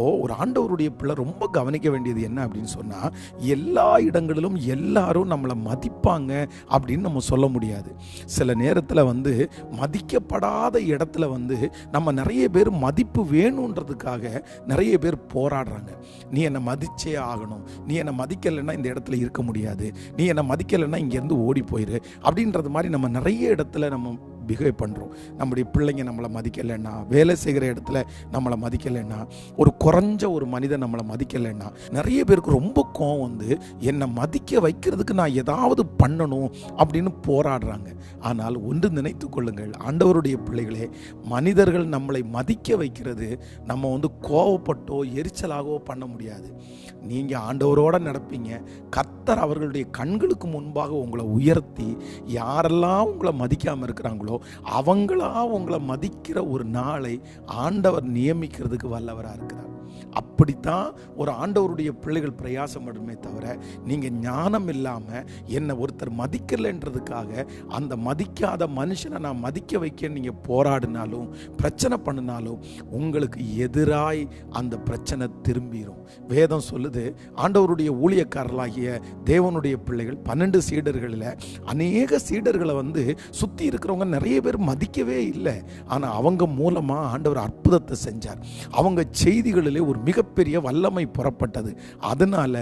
ஒரு ஆண்டவருடைய பிள்ளை ரொம்ப கவனிக்க வேண்டியது என்ன அப்படின்னு சொன்னா, எல்லா இடங்களிலும் எல்லாரும் நம்மளை மதிப்பாங்க அப்படின்னு நம்ம சொல்ல முடியாது. சில நேரத்தில் மதிக்கப்படாத இடத்துல நம்ம நிறைய பேர் மதிப்பு வேணுன்றதுக்காக நிறைய பேர் போராடுறாங்க. நீ என்னை மதிச்சே ஆகணும், நீ என்னை மதிக்கலைன்னா இந்த இடத்துல இருக்க முடியாது, நீ என்னை மதிக்கலைன்னா இங்கேருந்து ஓடி போயிரு அப்படின்றது மாதிரி நம்ம நிறைய இடத்துல நம்ம பிஹேவ் பண்ணுறோம். நம்முடைய பிள்ளைங்க நம்மளை மதிக்கலைன்னா, வேலை செய்கிற இடத்துல நம்மளை மதிக்கலைன்னா, ஒரு குறைஞ்ச ஒரு மனிதன் நம்மளை மதிக்கலைன்னா, நிறைய பேருக்கு ரொம்ப கோவம் என்னை மதிக்க வைக்கிறதுக்கு நான் ஏதாவது பண்ணணும் அப்படின்னு போராடுறாங்க. ஆனால் ஒன்று நினைத்து கொள்ளுங்கள், ஆண்டவருடைய பிள்ளைகளே, மனிதர்கள் நம்மளை மதிக்க வைக்கிறது நம்ம கோவப்பட்டோ எரிச்சலாகவோ பண்ண முடியாது. நீங்கள் ஆண்டவரோடு நடப்பீங்க. கர்த்தர் அவர்களுடைய கண்களுக்கு முன்பாக உங்களை உயர்த்தி, யாரெல்லாம் உங்களை மதிக்காமல் இருக்கிறாங்களோ அவங்களா உங்களை மதிக்கிற ஒரு நாளை ஆண்டவர் நியமிக்கிறதுக்கு வல்லவராக இருக்கிறார். அப்படித்தான் ஒரு ஆண்டவருடைய பிள்ளைகள் பிரயாசப்படுமே தவிர, நீங்கள் ஞானம் இல்லாமல் என்னை ஒருத்தர் மதிக்கலைன்றதுக்காக அந்த மதிக்காத மனுஷனை நான் மதிக்க வைக்க நீங்கள் போராடினாலும் பிரச்சனை பண்ணினாலும் உங்களுக்கு எதிராய் அந்த பிரச்சனை திரும்பிடும். வேதம் சொல்லுது, ஆண்டவருடைய ஊழியக்காரர்களாகிய தேவனுடைய பிள்ளைகள் 12 சீடர்களில் அநேக சீடர்களை சுற்றி இருக்கிறவங்க நிறைய பேர் மதிக்கவே இல்லை. ஆனால் அவங்க மூலமாக ஆண்டவர் அற்புதத்தை செஞ்சார். அவங்க செய்திகளிலே ஒரு மிகப்பெரிய வல்லமை புறப்பட்டது. அதனால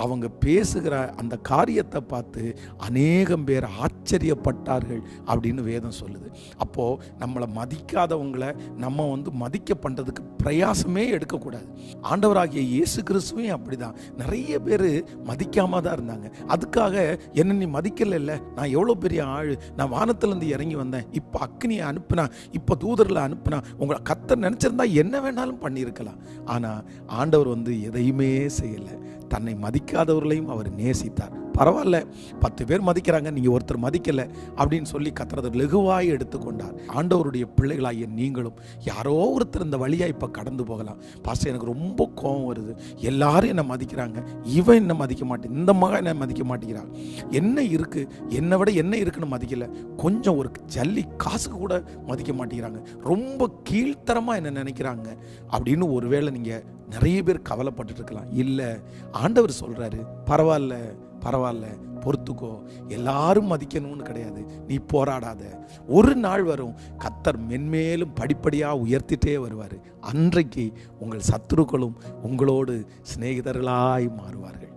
அவங்க பேசுகிற அந்த காரியத்தை பார்த்து அநேகம் பேர் ஆச்சரியப்பட்டார்கள் அப்படின்னு வேதம் சொல்லுது. அப்போ நம்மளை மதிக்காதவங்களை நம்ம மதிக்க பண்றதுக்கு பிரயாசமே எடுக்கக்கூடாது. ஆண்டவராகிய இயேசு கிறிஸ்துவையும் அப்படிதான் நிறைய பேர் மதிக்காம தான் இருந்தாங்க. அதுக்காக என்ன நீ மதிக்கல, நான் எவ்வளோ பெரிய ஆள், நான் வானத்திலிருந்து இறங்கி வந்தேன், இப்போ அக்னியை அனுப்புனா, இப்போ தூதர்களை அனுப்புனா, உங்களை கர்த்தர் நினைச்சிருந்தா என்ன வேணாலும் பண்ணியிருக்கலாம். ஆனால் ஆண்டவர் எதையுமே செய்யலை. தன்னை மதிக்காதவர்களையும் அவர் நேசித்தார். பரவாயில்ல, 10 பேர் மதிக்கிறாங்க, நீங்க ஒருத்தர் மதிக்கல அப்படின்னு சொல்லி கர்த்தர் லகுவாய் எடுத்துக்கொண்டார். ஆண்டவருடைய பிள்ளைகளாகிய நீங்களும் யாரோ ஒருத்தர் இந்த வழியா இப்ப கடந்து போகலாம். பாஸ்டர், எனக்கு ரொம்ப கோபம் வருது, எல்லாரும் என்ன மதிக்கிறாங்க, இவன் என்ன மதிக்க மாட்டேன், இந்த மகன் என்ன மதிக்க மாட்டேங்கிறாங்க, என்ன இருக்கு, என்னை விட என்ன இருக்குன்னு மதிக்கல, கொஞ்சம் ஒரு ஜல்லி காசுக்கு கூட மதிக்க மாட்டேங்கிறாங்க, ரொம்ப கீழ்த்தரமா என்ன நினைக்கிறாங்க அப்படின்னு ஒருவேளை நீங்க நிறைய பேர் கவலைப்பட்டு இருக்கலாம். இல்லை, ஆண்டவர் சொல்றாரு, பரவாயில்ல, பொறுத்துக்கோ, எல்லாரும் மதிக்கணும்னு கிடையாது, நீ போராடாத, ஒரு நாள் வரும் கர்த்தர் மென்மேலும் படிப்படியாக உயர்த்திட்டே வருவார். அன்றைக்கு உங்கள் சத்துருக்களும் உங்களோடு சிநேகிதர்களாய் மாறுவார்கள்.